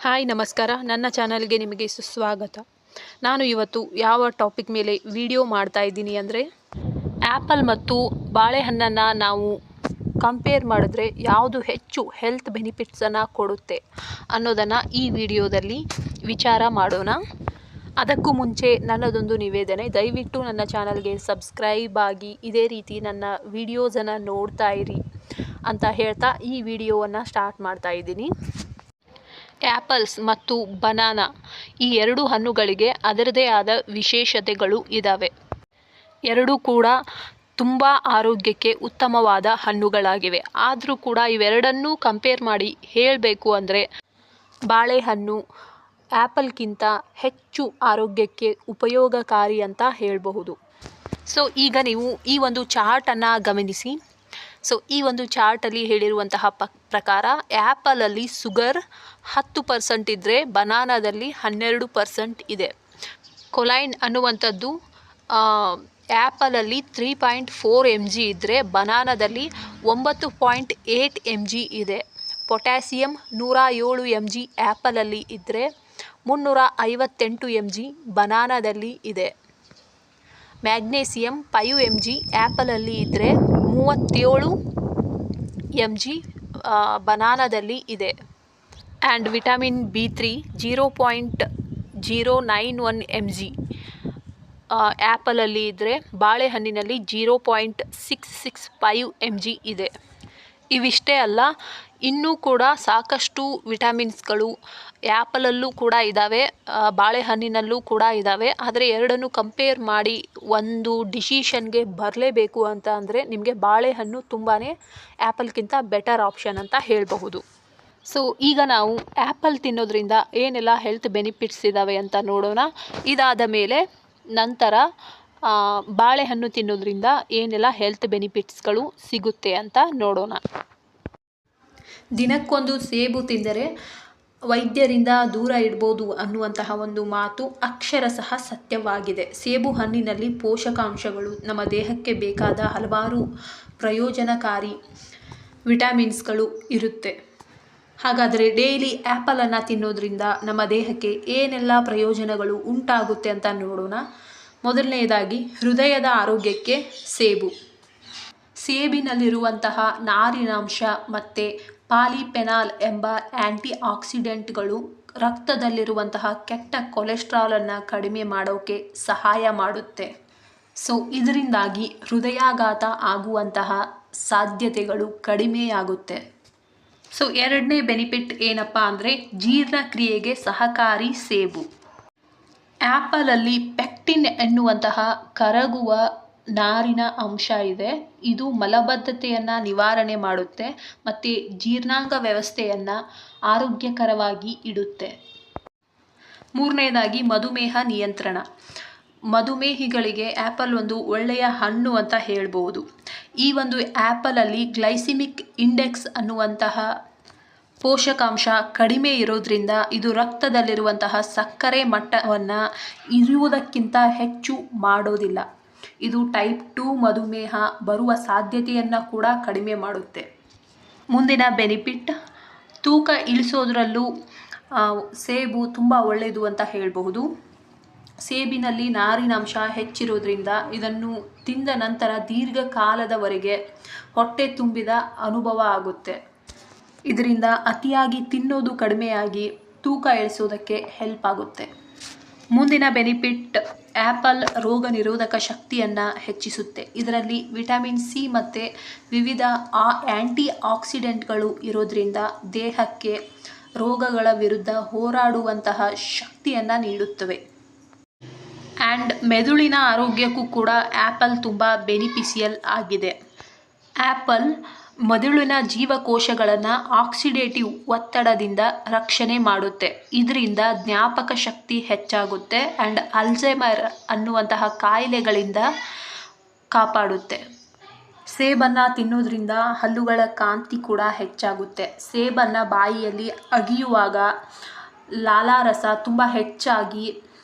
Hi ನಮಸ್ಕಾರ. ನನ್ನ ಚಾನಲ್ಗೆ ನಿಮಗೆ ಸುಸ್ವಾಗತ. ನಾನು ಇವತ್ತು ಯಾವ ಟಾಪಿಕ್ ಮೇಲೆ ವಿಡಿಯೋ ಮಾಡ್ತಾ ಇದ್ದೀನಿ ಅಂದರೆ, ಆ್ಯಪಲ್ ಮತ್ತು ಬಾಳೆಹಣ್ಣನ್ನು ನಾವು ಕಂಪೇರ್ ಮಾಡಿದ್ರೆ ಯಾವುದು ಹೆಚ್ಚು ಹೆಲ್ತ್ ಬೆನಿಫಿಟ್ಸನ್ನು ಕೊಡುತ್ತೆ ಅನ್ನೋದನ್ನು ಈ ವಿಡಿಯೋದಲ್ಲಿ ವಿಚಾರ ಮಾಡೋಣ. ಅದಕ್ಕೂ ಮುಂಚೆ ನನ್ನದೊಂದು ನಿವೇದನೆ, ದಯವಿಟ್ಟು ನನ್ನ ಚಾನಲ್ಗೆ ಸಬ್ಸ್ಕ್ರೈಬ್ ಆಗಿ ಇದೇ ರೀತಿ ನನ್ನ ವಿಡಿಯೋಸನ್ನು ನೋಡ್ತಾ ಇರಿ ಅಂತ ಹೇಳ್ತಾ ಈ ವಿಡಿಯೋವನ್ನು ಸ್ಟಾರ್ಟ್ ಮಾಡ್ತಾ ಇದ್ದೀನಿ. ಆ್ಯಪಲ್ಸ್ ಮತ್ತು ಬನಾನಾ ಈ ಎರಡು ಹಣ್ಣುಗಳಿಗೆ ಅದರದೇ ಆದ ವಿಶೇಷತೆಗಳು ಇದ್ದಾವೆ. ಎರಡೂ ಕೂಡ ತುಂಬ ಆರೋಗ್ಯಕ್ಕೆ ಉತ್ತಮವಾದ ಹಣ್ಣುಗಳಾಗಿವೆ. ಆದರೂ ಕೂಡ ಇವೆರಡನ್ನೂ ಕಂಪೇರ್ ಮಾಡಿ ಹೇಳಬೇಕು ಅಂದರೆ ಬಾಳೆಹಣ್ಣು ಆ್ಯಪಲ್ಗಿಂತ ಹೆಚ್ಚು ಆರೋಗ್ಯಕ್ಕೆ ಉಪಯೋಗಕಾರಿ ಅಂತ ಹೇಳಬಹುದು. ಸೊ ಈಗ ನೀವು ಈ ಒಂದು ಚಾರ್ಟನ್ನು ಗಮನಿಸಿ. ಸೊ ಈ ಒಂದು ಚಾರ್ಟಲ್ಲಿ ಹೇಳಿರುವಂತಹ ಪ್ರಕಾರ ಆ್ಯಪಲಲ್ಲಿ ಸುಗರ್ 10% ಇದ್ದರೆ ಬನಾನಾದಲ್ಲಿ 12% ಇದೆ. ಕೊಲೈನ್ ಅನ್ನುವಂಥದ್ದು ಆ್ಯಪಲಲ್ಲಿ 3.4 mg ಇದ್ದರೆ ಬನಾನಾದಲ್ಲಿ 9.8 mg ಇದೆ. ಪೊಟ್ಯಾಸಿಯಮ್ 107 mg ಆ್ಯಪಲಲ್ಲಿ ಇದ್ದರೆ 358 mg ಬನಾನಾದಲ್ಲಿ ಇದೆ. ಮ್ಯಾಗ್ನೇಸಿಯಮ್ 5 mg ಆ್ಯಪಲಲ್ಲಿ ಇದ್ದರೆ 37 mg ಬನಾನಾದಲ್ಲಿ ಇದೆ. ಆ್ಯಂಡ್ ವಿಟಮಿನ್ B3 0.091 mg ಆ್ಯಪಲಲ್ಲಿ ಇದ್ದರೆ ಬಾಳೆಹಣ್ಣಿನಲ್ಲಿ 0.665 mg ಇದೆ. ಇವಿಷ್ಟೇ ಅಲ್ಲ, ಇನ್ನೂ ಕೂಡ ಸಾಕಷ್ಟು ವಿಟಮಿನ್ಸ್ಗಳು ಆ್ಯಪಲಲ್ಲೂ ಕೂಡ ಇದ್ದಾವೆ, ಬಾಳೆಹಣ್ಣಿನಲ್ಲೂ ಕೂಡ ಇದ್ದಾವೆ. ಆದರೆ ಎರಡನ್ನು ಕಂಪೇರ್ ಮಾಡಿ ಒಂದು ಡಿಸಿಷನ್ಗೆ ಬರಲೇಬೇಕು ಅಂತ ಅಂದರೆ ನಿಮಗೆ ಬಾಳೆಹಣ್ಣು ತುಂಬಾ ಆ್ಯಪಲ್ಗಿಂತ ಬೆಟರ್ ಆಪ್ಷನ್ ಅಂತ ಹೇಳಬಹುದು. ಸೊ ಈಗ ನಾವು ಆ್ಯಪಲ್ ತಿನ್ನೋದ್ರಿಂದ ಏನೆಲ್ಲ ಹೆಲ್ತ್ ಬೆನಿಫಿಟ್ಸ್ ಇದ್ದಾವೆ ಅಂತ ನೋಡೋಣ. ಇದಾದ ಮೇಲೆ ನಂತರ ಬಾಳೆಹಣ್ಣು ತಿನ್ನೋದ್ರಿಂದ ಏನೆಲ್ಲ ಹೆಲ್ತ್ ಬೆನಿಫಿಟ್ಸ್ಗಳು ಸಿಗುತ್ತೆ ಅಂತ ನೋಡೋಣ. ದಿನಕ್ಕೊಂದು ಸೇಬು ತಿಂದರೆ ವೈದ್ಯರಿಂದ ದೂರ ಇಡ್ಬೋದು ಅನ್ನುವಂತಹ ಒಂದು ಮಾತು ಅಕ್ಷರಶಃ ಸತ್ಯವಾಗಿದೆ. ಸೇಬು ಹಣ್ಣಿನಲ್ಲಿ ಪೋಷಕಾಂಶಗಳು, ನಮ್ಮ ದೇಹಕ್ಕೆ ಬೇಕಾದ ಹಲವಾರು ಪ್ರಯೋಜನಕಾರಿ ವಿಟಮಿನ್ಸ್ಗಳು ಇರುತ್ತೆ. ಹಾಗಾದರೆ ಡೈಲಿ ಆ್ಯಪಲನ್ನು ತಿನ್ನೋದ್ರಿಂದ ನಮ್ಮ ದೇಹಕ್ಕೆ ಏನೆಲ್ಲ ಪ್ರಯೋಜನಗಳು ಉಂಟಾಗುತ್ತೆ ಅಂತ ನೋಡೋಣ. ಮೊದಲನೆಯದಾಗಿ ಹೃದಯದ ಆರೋಗ್ಯಕ್ಕೆ ಸೇಬಿನಲ್ಲಿರುವಂತಹ ನಾರಿನಾಂಶ ಮತ್ತು ಪಾಲಿಫೆನಾಲ್ ಎಂಬ ಆ್ಯಂಟಿ ಆಕ್ಸಿಡೆಂಟ್ಗಳು ರಕ್ತದಲ್ಲಿರುವಂತಹ ಕೆಟ್ಟ ಕೊಲೆಸ್ಟ್ರಾಲನ್ನು ಕಡಿಮೆ ಮಾಡೋಕ್ಕೆ ಸಹಾಯ ಮಾಡುತ್ತೆ. ಸೊ ಇದರಿಂದಾಗಿ ಹೃದಯಾಘಾತ ಆಗುವಂತಹ ಸಾಧ್ಯತೆಗಳು ಕಡಿಮೆಯಾಗುತ್ತೆ. ಸೊ ಎರಡನೇ ಬೆನಿಫಿಟ್ ಏನಪ್ಪ ಅಂದರೆ ಜೀರ್ಣಕ್ರಿಯೆಗೆ ಸಹಕಾರಿ ಸೇಬು. ಆ್ಯಪಲಲ್ಲಿ ಪೆಕ್ಟಿನ್ ಎನ್ನುವಂತಹ ಕರಗುವ ನಾರಿನ ಅಂಶ ಇದೆ. ಇದು ಮಲಬದ್ಧತೆಯನ್ನು ನಿವಾರಣೆ ಮಾಡುತ್ತೆ ಮತ್ತು ಜೀರ್ಣಾಂಗ ವ್ಯವಸ್ಥೆಯನ್ನು ಆರೋಗ್ಯಕರವಾಗಿ ಇಡುತ್ತೆ. ಮೂರನೇದಾಗಿ ಮಧುಮೇಹ ನಿಯಂತ್ರಣ. ಮಧುಮೇಹಿಗಳಿಗೆ ಆ್ಯಪಲ್ ಒಂದು ಒಳ್ಳೆಯ ಹಣ್ಣು ಅಂತ ಹೇಳ್ಬೋದು. ಈ ಒಂದು ಆ್ಯಪಲಲ್ಲಿ ಗ್ಲೈಸಿಮಿಕ್ ಇಂಡೆಕ್ಸ್ ಅನ್ನುವಂತಹ ಪೋಷಕಾಂಶ ಕಡಿಮೆ ಇರೋದ್ರಿಂದ ಇದು ರಕ್ತದಲ್ಲಿರುವಂತಹ ಸಕ್ಕರೆ ಮಟ್ಟವನ್ನು ಇರುವುದಕ್ಕಿಂತ ಹೆಚ್ಚು ಮಾಡೋದಿಲ್ಲ. ಇದು ಟೈಪ್ 2 ಮಧುಮೇಹ ಬರುವ ಸಾಧ್ಯತೆಯನ್ನು ಕೂಡ ಕಡಿಮೆ ಮಾಡುತ್ತೆ. ಮುಂದಿನ ಬೆನಿಫಿಟ್ ತೂಕ ಇಳಿಸೋದ್ರಲ್ಲೂ ಸೇಬು ತುಂಬ ಒಳ್ಳೆಯದು ಅಂತ ಹೇಳಬಹುದು. ಸೇಬಿನಲ್ಲಿ ನಾರಿನಾಂಶ ಹೆಚ್ಚಿರೋದ್ರಿಂದ ಇದನ್ನು ತಿಂದ ನಂತರ ದೀರ್ಘಕಾಲದವರೆಗೆ ಹೊಟ್ಟೆ ತುಂಬಿದ ಅನುಭವ ಆಗುತ್ತೆ. ಇದರಿಂದ ಅತಿಯಾಗಿ ತಿನ್ನೋದು ಕಡಿಮೆಯಾಗಿ ತೂಕ ಇಳಿಸೋದಕ್ಕೆ ಹೆಲ್ಪ್ ಆಗುತ್ತೆ. ಮುಂದಿನ ಬೆನಿಫಿಟ್ ಆ್ಯಪಲ್ ರೋಗ ನಿರೋಧಕ ಶಕ್ತಿಯನ್ನು ಹೆಚ್ಚಿಸುತ್ತೆ. ಇದರಲ್ಲಿ ವಿಟಮಿನ್ ಸಿ ಮತ್ತು ವಿವಿಧ ಆ್ಯಂಟಿ ಆಕ್ಸಿಡೆಂಟ್ಗಳು ಇರೋದ್ರಿಂದ ದೇಹಕ್ಕೆ ರೋಗಗಳ ವಿರುದ್ಧ ಹೋರಾಡುವಂತಹ ಶಕ್ತಿಯನ್ನು ನೀಡುತ್ತವೆ. ಆ್ಯಂಡ್ ಮೆದುಳಿನ ಆರೋಗ್ಯಕ್ಕೂ ಕೂಡ ಆ್ಯಪಲ್ ತುಂಬ ಬೆನಿಫಿಷಿಯಲ್ ಆಗಿದೆ. ಆ್ಯಪಲ್ ಮೆದುಳಿನ ಜೀವಕೋಶಗಳನ್ನು ಆಕ್ಸಿಡೇಟಿವ್ ಒತ್ತಡದಿಂದ ರಕ್ಷಣೆ ಮಾಡುತ್ತೆ. ಇದರಿಂದ ಜ್ಞಾಪಕ ಶಕ್ತಿ ಹೆಚ್ಚಾಗುತ್ತೆ ಆ್ಯಂಡ್ ಅಲ್ಝೈಮರ್ ಅನ್ನುವಂತಹ ಕಾಯಿಲೆಗಳಿಂದ ಕಾಪಾಡುತ್ತೆ. ಸೇಬನ್ನು ತಿನ್ನೋದ್ರಿಂದ ಹಲ್ಲುಗಳ ಕಾಂತಿ ಕೂಡ ಹೆಚ್ಚಾಗುತ್ತೆ. ಸೇಬನ್ನು ಬಾಯಿಯಲ್ಲಿ ಅಗಿಯುವಾಗ ಲಾಲಾರಸ ತುಂಬ ಹೆಚ್ಚಾಗಿ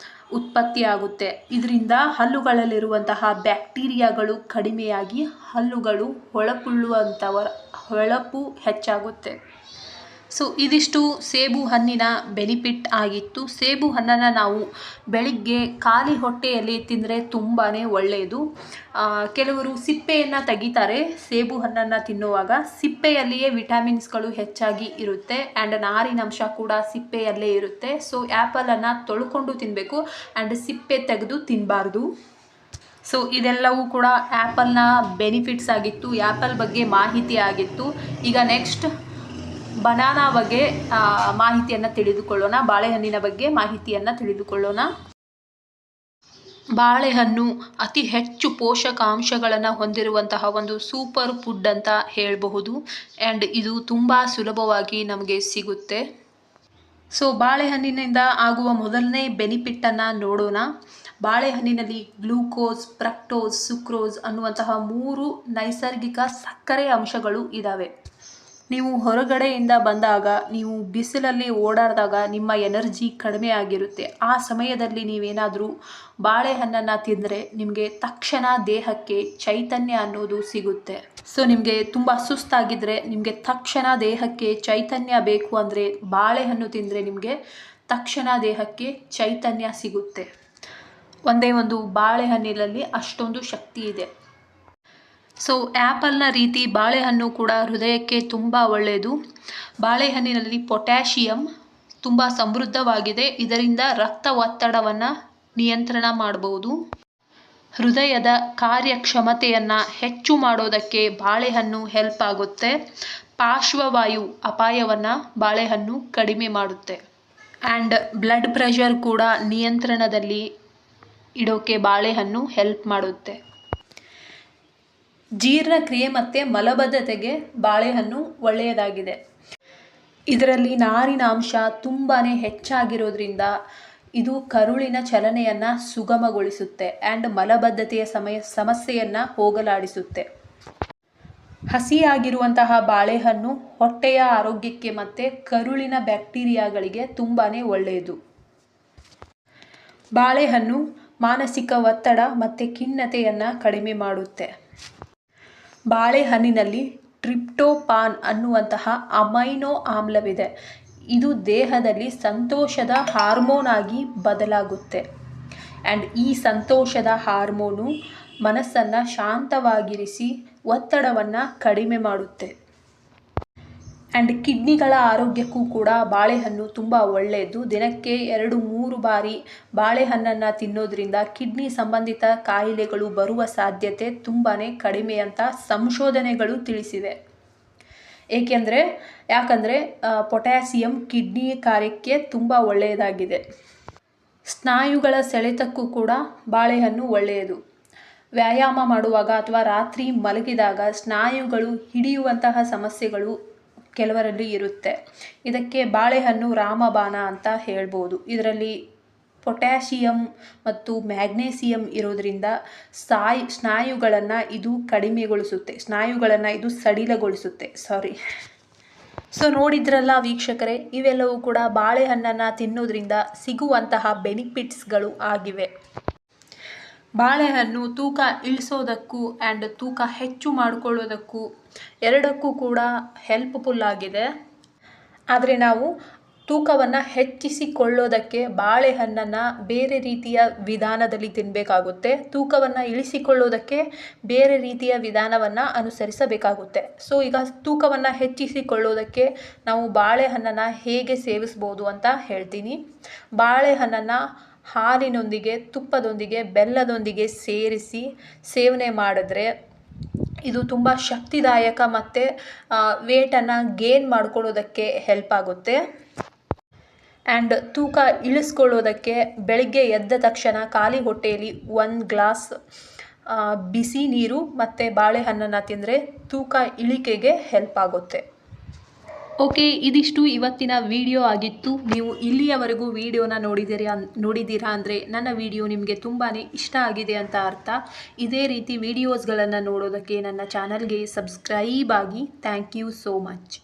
ಉತ್ಪತ್ತಿಯಾಗುತ್ತೆ. ಇದರಿಂದ ಹಲ್ಲುಗಳಲ್ಲಿರುವಂತಹ ಬ್ಯಾಕ್ಟೀರಿಯಾಗಳು ಕಡಿಮೆಯಾಗಿ ಹಲ್ಲುಗಳು ಹೊಳಪು ಹೆಚ್ಚಾಗುತ್ತೆ. ಸೊ ಇದಿಷ್ಟು ಸೇಬು ಹಣ್ಣಿನ ಬೆನಿಫಿಟ್ ಆಗಿತ್ತು. ಸೇಬು ಹಣ್ಣನ್ನು ನಾವು ಬೆಳಿಗ್ಗೆ ಖಾಲಿ ಹೊಟ್ಟೆಯಲ್ಲಿ ತಿಂದರೆ ತುಂಬಾ ಒಳ್ಳೆಯದು. ಕೆಲವರು ಸಿಪ್ಪೆಯನ್ನು ತೆಗಿತಾರೆ ಸೇಬು ಹಣ್ಣನ್ನು ತಿನ್ನುವಾಗ. ಸಿಪ್ಪೆಯಲ್ಲಿಯೇ ವಿಟಮಿನ್ಸ್ಗಳು ಹೆಚ್ಚಾಗಿ ಇರುತ್ತೆ ಆ್ಯಂಡ್ ನಾರಿನಂಶ ಕೂಡ ಸಿಪ್ಪೆಯಲ್ಲೇ ಇರುತ್ತೆ. ಸೊ ಆ್ಯಪಲನ್ನು ತೊಳ್ಕೊಂಡು ತಿನ್ನಬೇಕು ಆ್ಯಂಡ್ ಸಿಪ್ಪೆ ತೆಗೆದು ತಿನ್ನಬಾರ್ದು. ಸೊ ಇದೆಲ್ಲವೂ ಕೂಡ ಆ್ಯಪಲ್ನ ಬೆನಿಫಿಟ್ಸ್ ಆಗಿತ್ತು, ಆ್ಯಪಲ್ ಬಗ್ಗೆ ಮಾಹಿತಿ ಆಗಿತ್ತು. ಈಗ ನೆಕ್ಸ್ಟ್ ಬನಾನಾ ಬಗ್ಗೆ ಮಾಹಿತಿಯನ್ನು ತಿಳಿದುಕೊಳ್ಳೋಣ. ಬಾಳೆಹಣ್ಣಿನ ಬಗ್ಗೆ ಮಾಹಿತಿಯನ್ನು ತಿಳಿದುಕೊಳ್ಳೋಣ. ಬಾಳೆಹಣ್ಣು ಅತಿ ಹೆಚ್ಚು ಪೋಷಕಾಂಶಗಳನ್ನು ಹೊಂದಿರುವಂತಹ ಒಂದು ಸೂಪರ್ ಫುಡ್ ಅಂತ ಹೇಳಬಹುದು ಆ್ಯಂಡ್ ಇದು ತುಂಬ ಸುಲಭವಾಗಿ ನಮಗೆ ಸಿಗುತ್ತೆ. ಸೊ ಬಾಳೆಹಣ್ಣಿನಿಂದ ಆಗುವ ಮೊದಲನೇ ಬೆನಿಫಿಟ್ಟನ್ನು ನೋಡೋಣ. ಬಾಳೆಹಣ್ಣಿನಲ್ಲಿ ಗ್ಲೂಕೋಸ್, ಫ್ರಕ್ಟೋಸ್, ಸುಕ್ರೋಸ್ ಅನ್ನುವಂತಹ 3 ನೈಸರ್ಗಿಕ ಸಕ್ಕರೆ ಅಂಶಗಳು ಇದ್ದಾವೆ. ನೀವು ಹೊರಗಡೆಯಿಂದ ಬಂದಾಗ, ನೀವು ಬಿಸಿಲಲ್ಲಿ ಓಡಾಡಿದಾಗ ನಿಮ್ಮ ಎನರ್ಜಿ ಕಡಿಮೆ ಆಗಿರುತ್ತೆ. ಆ ಸಮಯದಲ್ಲಿ ನೀವೇನಾದರೂ ಬಾಳೆಹಣ್ಣನ್ನು ತಿಂದರೆ ನಿಮಗೆ ತಕ್ಷಣ ದೇಹಕ್ಕೆ ಚೈತನ್ಯ ಅನ್ನೋದು ಸಿಗುತ್ತೆ. ಸೊ ನಿಮಗೆ ತುಂಬ ಸುಸ್ತಾಗಿದ್ದರೆ, ನಿಮಗೆ ತಕ್ಷಣ ದೇಹಕ್ಕೆ ಚೈತನ್ಯ ಬೇಕು ಅಂದರೆ ಬಾಳೆಹಣ್ಣು ತಿಂದರೆ ನಿಮಗೆ ತಕ್ಷಣ ದೇಹಕ್ಕೆ ಚೈತನ್ಯ ಸಿಗುತ್ತೆ. ಒಂದೇ ಒಂದು ಬಾಳೆಹಣ್ಣಿನಲ್ಲಿ ಅಷ್ಟೊಂದು ಶಕ್ತಿ ಇದೆ. ಸೊ ಆ್ಯಪಲ್ನ ರೀತಿ ಬಾಳೆಹಣ್ಣು ಕೂಡ ಹೃದಯಕ್ಕೆ ತುಂಬ ಒಳ್ಳೆಯದು. ಬಾಳೆಹಣ್ಣಿನಲ್ಲಿ ಪೊಟ್ಯಾಷಿಯಂ ತುಂಬ ಸಮೃದ್ಧವಾಗಿದೆ. ಇದರಿಂದ ರಕ್ತ ಒತ್ತಡವನ್ನು ನಿಯಂತ್ರಣ ಮಾಡಬಹುದು. ಹೃದಯದ ಕಾರ್ಯಕ್ಷಮತೆಯನ್ನು ಹೆಚ್ಚು ಮಾಡೋದಕ್ಕೆ ಬಾಳೆಹಣ್ಣು ಹೆಲ್ಪ್ ಆಗುತ್ತೆ. ಪಾರ್ಶ್ವವಾಯು ಅಪಾಯವನ್ನು ಬಾಳೆಹಣ್ಣು ಕಡಿಮೆ ಮಾಡುತ್ತೆ ಆ್ಯಂಡ್ ಬ್ಲಡ್ ಪ್ರೆಷರ್ ಕೂಡ ನಿಯಂತ್ರಣದಲ್ಲಿ ಇಡೋಕ್ಕೆ ಬಾಳೆಹಣ್ಣು ಹೆಲ್ಪ್ ಮಾಡುತ್ತೆ. ಜೀರ್ಣಕ್ರಿಯೆ ಮತ್ತು ಮಲಬದ್ಧತೆಗೆ ಬಾಳೆಹಣ್ಣು ಒಳ್ಳೆಯದಾಗಿದೆ. ಇದರಲ್ಲಿ ನಾರಿನ ಅಂಶ ತುಂಬಾ ಹೆಚ್ಚಾಗಿರೋದ್ರಿಂದ ಇದು ಕರುಳಿನ ಚಲನೆಯನ್ನು ಸುಗಮಗೊಳಿಸುತ್ತೆ ಆ್ಯಂಡ್ ಮಲಬದ್ಧತೆಯ ಸಮಸ್ಯೆಯನ್ನು ಹೋಗಲಾಡಿಸುತ್ತೆ. ಹಸಿಯಾಗಿರುವಂತಹ ಬಾಳೆಹಣ್ಣು ಹೊಟ್ಟೆಯ ಆರೋಗ್ಯಕ್ಕೆ ಮತ್ತು ಕರುಳಿನ ಬ್ಯಾಕ್ಟೀರಿಯಾಗಳಿಗೆ ತುಂಬಾ ಒಳ್ಳೆಯದು. ಬಾಳೆಹಣ್ಣು ಮಾನಸಿಕ ಒತ್ತಡ ಮತ್ತು ಖಿನ್ನತೆಯನ್ನು ಕಡಿಮೆ ಮಾಡುತ್ತೆ. ಬಾಳೆಹಣ್ಣಿನಲ್ಲಿ ಟ್ರಿಪ್ಟೋಫಾನ್ ಅನ್ನುವಂತಹ ಅಮೈನೋ ಆಮ್ಲವಿದೆ. ಇದು ದೇಹದಲ್ಲಿ ಸಂತೋಷದ ಹಾರ್ಮೋನ್ ಆಗಿ ಬದಲಾಗುತ್ತೆ ಆ್ಯಂಡ್ ಈ ಸಂತೋಷದ ಹಾರ್ಮೋನು ಮನಸ್ಸನ್ನು ಶಾಂತವಾಗಿರಿಸಿ ಒತ್ತಡವನ್ನು ಕಡಿಮೆ ಮಾಡುತ್ತೆ. ಆ್ಯಂಡ್ ಕಿಡ್ನಿಗಳ ಆರೋಗ್ಯಕ್ಕೂ ಕೂಡ ಬಾಳೆಹಣ್ಣು ತುಂಬ ಒಳ್ಳೆಯದು. ದಿನಕ್ಕೆ 2-3 ಬಾರಿ ಬಾಳೆಹಣ್ಣನ್ನು ತಿನ್ನೋದ್ರಿಂದ ಕಿಡ್ನಿ ಸಂಬಂಧಿತ ಕಾಯಿಲೆಗಳು ಬರುವ ಸಾಧ್ಯತೆ ತುಂಬಾ ಕಡಿಮೆ ಅಂತ ಸಂಶೋಧನೆಗಳು ತಿಳಿಸಿವೆ. ಯಾಕಂದರೆ ಪೊಟ್ಯಾಸಿಯಂ ಕಿಡ್ನಿ ಕಾರ್ಯಕ್ಕೆ ತುಂಬ ಒಳ್ಳೆಯದಾಗಿದೆ. ಸ್ನಾಯುಗಳ ಸೆಳೆತಕ್ಕೂ ಕೂಡ ಬಾಳೆಹಣ್ಣು ಒಳ್ಳೆಯದು. ವ್ಯಾಯಾಮ ಮಾಡುವಾಗ ಅಥವಾ ರಾತ್ರಿ ಮಲಗಿದಾಗ ಸ್ನಾಯುಗಳು ಹಿಡಿಯುವಂತಹ ಸಮಸ್ಯೆಗಳು ಕೆಲವರಲ್ಲಿ ಇರುತ್ತೆ. ಇದಕ್ಕೆ ಬಾಳೆಹಣ್ಣು ರಾಮಬಾಣ ಅಂತ ಹೇಳ್ಬೋದು. ಇದರಲ್ಲಿ ಪೊಟ್ಯಾಷಿಯಂ ಮತ್ತು ಮ್ಯಾಗ್ನೇಸಿಯಂ ಇರೋದ್ರಿಂದ ಸ್ನಾಯುಗಳನ್ನು ಇದು ಕಡಿಮೆಗೊಳಿಸುತ್ತೆ, ಸ್ನಾಯುಗಳನ್ನು ಇದು ಸಡಿಲಗೊಳಿಸುತ್ತೆ. ಸೊ ನೋಡಿದ್ರಲ್ಲ ವೀಕ್ಷಕರೇ, ಇವೆಲ್ಲವೂ ಕೂಡ ಬಾಳೆಹಣ್ಣನ್ನು ತಿನ್ನೋದ್ರಿಂದ ಸಿಗುವಂತಹ ಬೆನಿಫಿಟ್ಸ್ಗಳು ಆಗಿವೆ. ಬಾಳೆಹಣ್ಣು ತೂಕ ಇಳಿಸೋದಕ್ಕೂ ಆ್ಯಂಡ್ ತೂಕ ಹೆಚ್ಚು ಮಾಡಿಕೊಳ್ಳೋದಕ್ಕೂ ಎರಡಕ್ಕೂ ಕೂಡ ಹೆಲ್ಪ್ಫುಲ್ ಆಗಿದೆ. ಆದರೆ ನಾವು ತೂಕವನ್ನು ಹೆಚ್ಚಿಸಿಕೊಳ್ಳೋದಕ್ಕೆ ಬಾಳೆಹಣ್ಣನ್ನು ಬೇರೆ ರೀತಿಯ ವಿಧಾನದಲ್ಲಿ ತಿನ್ನಬೇಕಾಗುತ್ತೆ. ತೂಕವನ್ನು ಇಳಿಸಿಕೊಳ್ಳೋದಕ್ಕೆ ಬೇರೆ ರೀತಿಯ ವಿಧಾನವನ್ನು ಅನುಸರಿಸಬೇಕಾಗುತ್ತೆ. ಸೊ ಈಗ ತೂಕವನ್ನು ಹೆಚ್ಚಿಸಿಕೊಳ್ಳೋದಕ್ಕೆ ನಾವು ಬಾಳೆಹಣ್ಣನ್ನು ಹೇಗೆ ಸೇವಿಸ್ಬೋದು ಅಂತ ಹೇಳ್ತೀನಿ. ಬಾಳೆಹಣ್ಣನ್ನು ಹಾಲಿನೊಂದಿಗೆ, ತುಪ್ಪದೊಂದಿಗೆ, ಬೆಲ್ಲದೊಂದಿಗೆ ಸೇರಿಸಿ ಸೇವನೆ ಮಾಡಿದ್ರೆ ಇದು ತುಂಬ ಶಕ್ತಿದಾಯಕ ಮತ್ತು ವೇಟನ್ನು ಗೇನ್ ಮಾಡ್ಕೊಳ್ಳೋದಕ್ಕೆ ಹೆಲ್ಪ್ ಆಗುತ್ತೆ. ಆ್ಯಂಡ್ ತೂಕ ಇಳಿಸ್ಕೊಳ್ಳೋದಕ್ಕೆ ಬೆಳಗ್ಗೆ ಎದ್ದ ತಕ್ಷಣ ಖಾಲಿ ಹೊಟ್ಟೆಯಲ್ಲಿ 1 ಗ್ಲಾಸ್ ಬಿಸಿ ನೀರು ಮತ್ತು ಬಾಳೆಹಣ್ಣನ್ನು ತಿಂದರೆ ತೂಕ ಇಳಿಕೆಗೆ ಹೆಲ್ಪ್ ಆಗುತ್ತೆ. ಓಕೆ, ಇದಿಷ್ಟು ಇವತ್ತಿನ ವಿಡಿಯೋ ಆಗಿತ್ತು. ನೀವು ಇಲ್ಲಿಯವರೆಗೂ ವಿಡಿಯೋನ ನೋಡಿದ್ದೀರಾ ಅಂದರೆ ನನ್ನ ವಿಡಿಯೋ ನಿಮಗೆ ತುಂಬಾ ಇಷ್ಟ ಆಗಿದೆ ಅಂತ ಅರ್ಥ. ಇದೇ ರೀತಿ ವಿಡಿಯೋಸ್ಗಳನ್ನು ನೋಡೋದಕ್ಕೆ ನನ್ನ ಚಾನಲ್ಗೆ ಸಬ್ಸ್ಕ್ರೈಬ್ ಆಗಿ. Thank you so much.